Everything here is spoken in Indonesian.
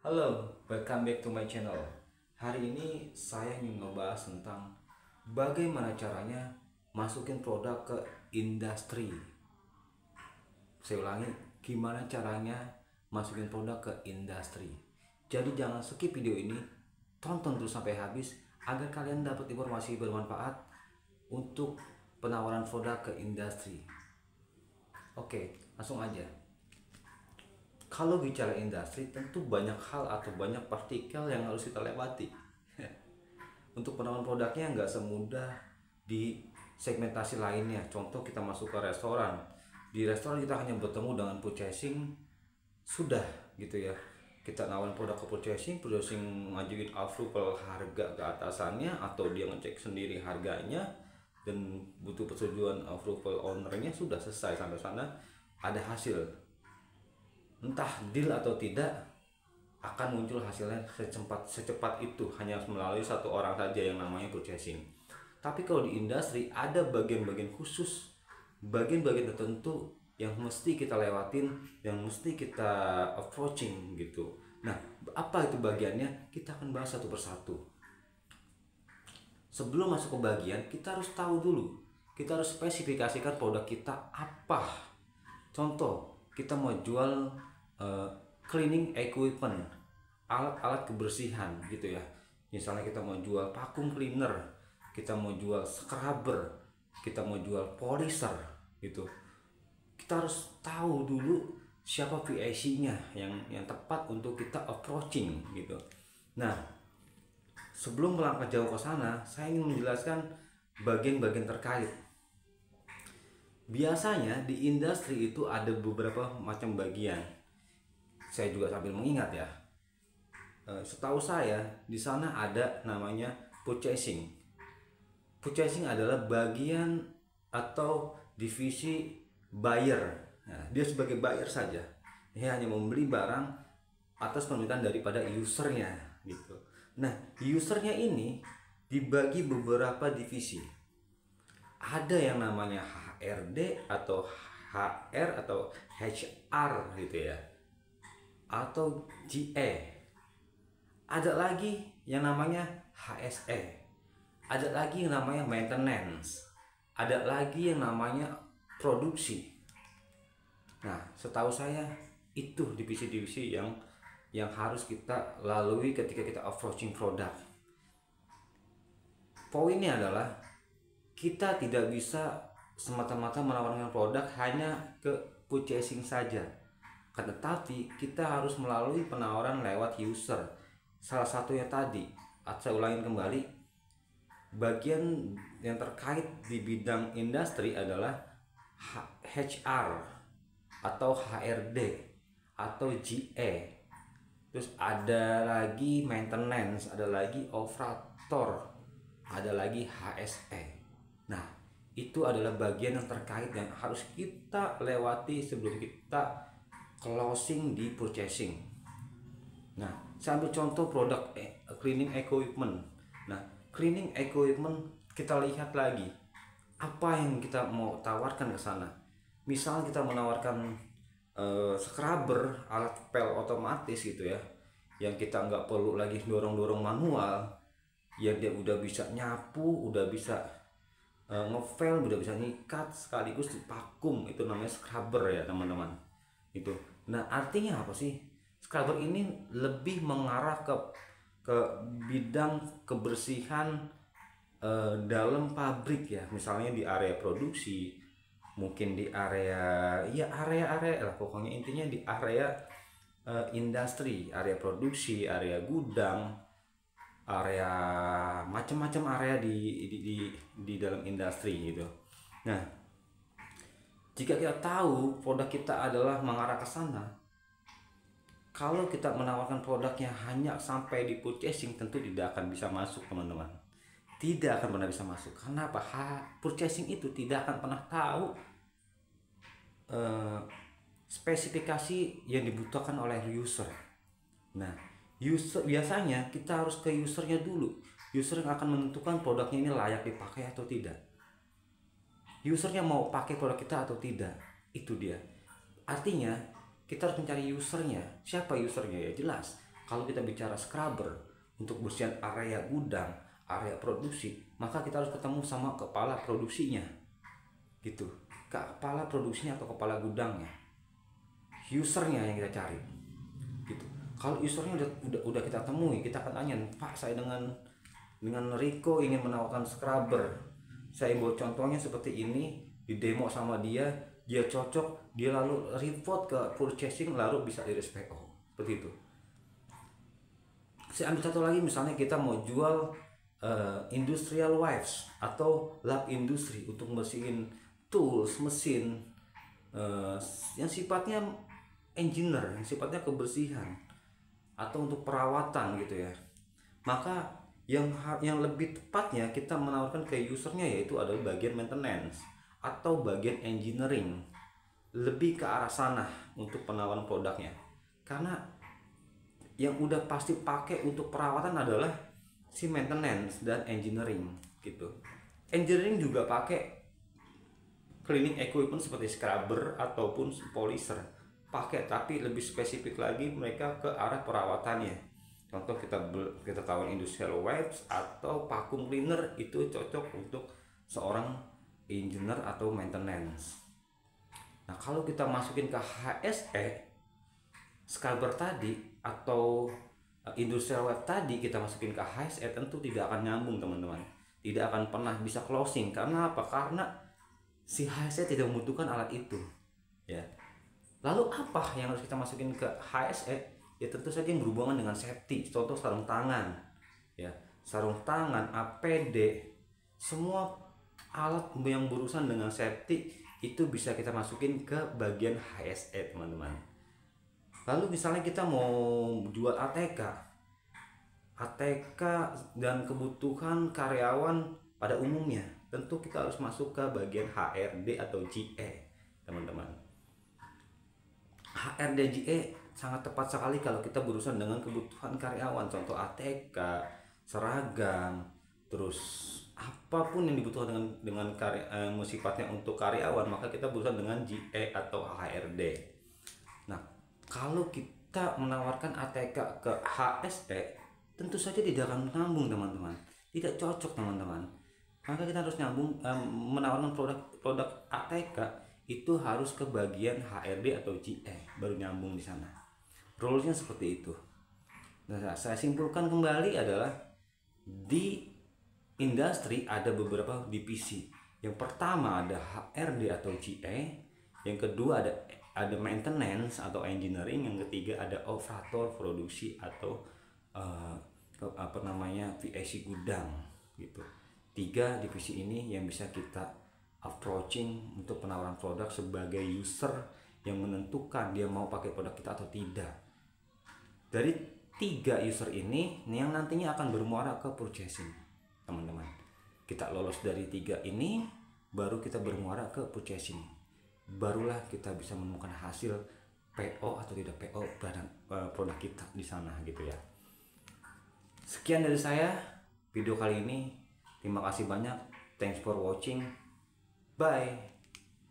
Halo, welcome back to my channel. Hari ini saya ingin membahas tentang bagaimana caranya masukin produk ke industri. Saya ulangi, gimana caranya masukin produk ke industri. Jadi jangan skip video ini, tonton terus sampai habis agar kalian dapat informasi bermanfaat untuk penawaran produk ke industri. Oke, langsung aja. Kalau bicara industri, tentu banyak hal atau banyak partikel yang harus kita lewati. Untuk penawaran produknya nggak semudah di segmentasi lainnya. Contoh kita masuk ke restoran. Di restoran kita hanya bertemu dengan purchasing, sudah gitu ya. Kita nawarin produk ke purchasing ngajuin approval harga ke atasannya atau dia ngecek sendiri harganya dan butuh persetujuan approval ownernya, sudah selesai sampai sana ada hasil. Entah deal atau tidak, akan muncul hasilnya secepat itu hanya melalui satu orang saja yang namanya purchasing. Tapi kalau di industri ada bagian-bagian khusus, bagian-bagian tertentu yang mesti kita lewatin, yang mesti kita approaching gitu. Nah, apa itu bagiannya? Kita akan bahas satu persatu. Sebelum masuk ke bagian, kita harus tahu dulu. Kita harus spesifikasikan produk kita apa. Contoh, kita mau jual cleaning equipment, alat-alat kebersihan gitu ya. Misalnya kita mau jual vacuum cleaner, kita mau jual scrubber, kita mau jual polisher gitu. Kita harus tahu dulu siapa PIC-nya yang tepat untuk kita approaching gitu. Nah, sebelum melangkah jauh ke sana, saya ingin menjelaskan bagian-bagian terkait. Biasanya di industri itu ada beberapa macam bagian. Saya juga sambil mengingat ya. Setahu saya di sana ada namanya purchasing. Purchasing adalah bagian atau divisi buyer. Nah, dia sebagai buyer saja. Dia hanya membeli barang atas permintaan daripada usernya gitu. Nah, usernya ini dibagi beberapa divisi. Ada yang namanya HRD atau HR atau HR gitu ya, atau GE. Ada lagi yang namanya HSE. Ada lagi yang namanya maintenance. Ada lagi yang namanya produksi. Nah, setahu saya itu divisi-divisi yang harus kita lalui ketika kita approaching produk. Poinnya adalah kita tidak bisa semata-mata menawarkan produk hanya ke purchasing saja. Tetapi kita harus melalui penawaran lewat user. Salah satunya tadi, saya ulangin kembali, bagian yang terkait di bidang industri adalah HR atau HRD atau GE. Terus ada lagi maintenance, ada lagi operator, ada lagi HSE. Nah, itu adalah bagian yang terkait yang harus kita lewati sebelum kita closing di purchasing. Nah, saya ambil contoh produk cleaning equipment. Nah, cleaning equipment kita lihat lagi apa yang kita mau tawarkan ke sana. Misal kita menawarkan scrubber, alat pel otomatis gitu ya, yang kita nggak perlu lagi dorong-dorong manual, ya dia udah bisa nyapu, udah bisa ngepel, udah bisa nyikat sekaligus vakum. Itu namanya scrubber ya teman-teman. Itu. Nah, artinya apa sih? Scrubber ini lebih mengarah ke bidang kebersihan dalam pabrik ya. Misalnya di area produksi, mungkin di area ya area-area lah, pokoknya intinya di area industri, area produksi, area gudang, area macam-macam area di dalam industri gitu. Nah, jika kita tahu produk kita adalah mengarah ke sana, kalau kita menawarkan produknya hanya sampai di purchasing, tentu tidak akan bisa masuk teman-teman. Tidak akan pernah bisa masuk. Kenapa? Purchasing itu tidak akan pernah tahu spesifikasi yang dibutuhkan oleh user. Nah, user biasanya kita harus ke usernya dulu. User yang akan menentukan produknya ini layak dipakai atau tidak. Usernya mau pakai produk kita atau tidak, itu dia. Artinya kita harus mencari usernya. Siapa usernya? Ya jelas, Kalau kita bicara scrubber untuk bersihan area gudang, area produksi, maka kita harus ketemu sama kepala produksinya, gitu. Kepala produksinya atau kepala gudangnya, usernya yang kita cari, gitu. Kalau usernya udah kita temui, kita akan tanya, Pak, saya dengan Rico ingin menawarkan scrubber, saya buat contohnya seperti ini, di demo sama dia cocok, dia lalu report ke purchasing, lalu bisa di PO, seperti itu. Saya ambil satu lagi, misalnya kita mau jual industrial wipes atau lap industri untuk bersihin tools, mesin, yang sifatnya engineer, yang sifatnya kebersihan atau untuk perawatan gitu ya. Maka yang lebih tepatnya kita menawarkan ke usernya yaitu adalah bagian maintenance atau bagian engineering, lebih ke arah sana untuk penawaran produknya. Karena yang udah pasti pakai untuk perawatan adalah si maintenance dan engineering, gitu. Engineering juga pakai cleaning equipment seperti scrubber ataupun polisher, pakai, tapi lebih spesifik lagi mereka ke arah perawatannya. Contoh kita tahu industrial wipes atau vacuum cleaner itu cocok untuk seorang engineer atau maintenance. Nah, kalau kita masukin ke HSE, scrubber tadi atau industrial wipe tadi kita masukin ke HSE, tentu tidak akan nyambung teman-teman, tidak akan pernah bisa closing. Karena apa? Karena si HSE tidak membutuhkan alat itu, ya. Lalu apa yang harus kita masukin ke HSE? Ya tentu saja yang berhubungan dengan safety. Contoh sarung tangan, ya, sarung tangan, APD, semua alat yang berurusan dengan safety itu bisa kita masukin ke bagian HSE, teman-teman. Lalu misalnya kita mau jual ATK dan kebutuhan karyawan pada umumnya, tentu kita harus masuk ke bagian HRD atau GE, teman-teman. HRD GE sangat tepat sekali kalau kita berurusan dengan kebutuhan karyawan, contoh ATK, seragam, terus apapun yang dibutuhkan dengan sifatnya untuk karyawan, maka kita berurusan dengan GE atau HRD. Nah, kalau kita menawarkan ATK ke HSE, tentu saja tidak akan nyambung, teman-teman. Tidak cocok, teman-teman. Maka kita harus nyambung, menawarkan produk ATK itu harus ke bagian HRD atau GE, baru nyambung di sana. Rulesnya seperti itu. Nah, saya simpulkan kembali adalah di industri ada beberapa divisi. Yang pertama ada HRD atau GE, yang kedua ada maintenance atau engineering, yang ketiga ada operator produksi atau VAC gudang, gitu. 3 divisi ini yang bisa kita approaching untuk penawaran produk sebagai user yang menentukan dia mau pakai produk kita atau tidak. Dari 3 user ini yang nantinya akan bermuara ke purchasing, teman-teman. Kita lolos dari 3 ini, baru kita bermuara ke purchasing. Barulah kita bisa menemukan hasil PO atau tidak PO produk kita di sana, gitu ya. Sekian dari saya video kali ini. Terima kasih banyak. Thanks for watching. Bye.